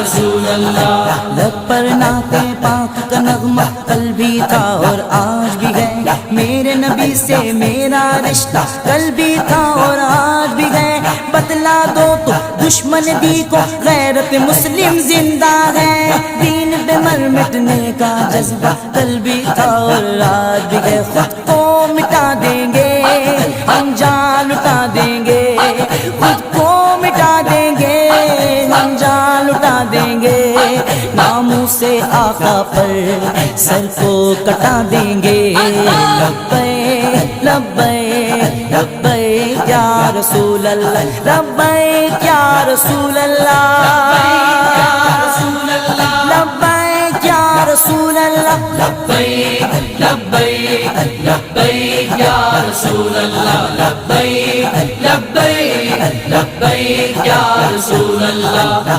رسول اللہ. لب پر نعت پاک کا نغمہ کل بھی تھا اور آج بھی ہے، میرے نبی سے میرا رشتہ کل بھی تھا اور آج بھی ہے. بتلا دو تو دشمن دی کو غیرت مسلم زندہ ہے، دین پہ مر مٹنے کا جذبہ کل بھی تھا اور آج بھی ہے. خود کو مٹا دیں گے ہم جان لٹا دیں گے، خود کو مٹا دیں گے ہم جان لٹا دیں گے، ناموں سے آقا پر سر کو کٹا دیں گے. لبیک لبیک لبیک یا رسول اللہ، لبیک یا رسول اللہ، لبیک یا رسول اللہ، لبیک لبیک لبیک یا رسول اللہ. لبیک لبیک لبیک یا رسول اللہ.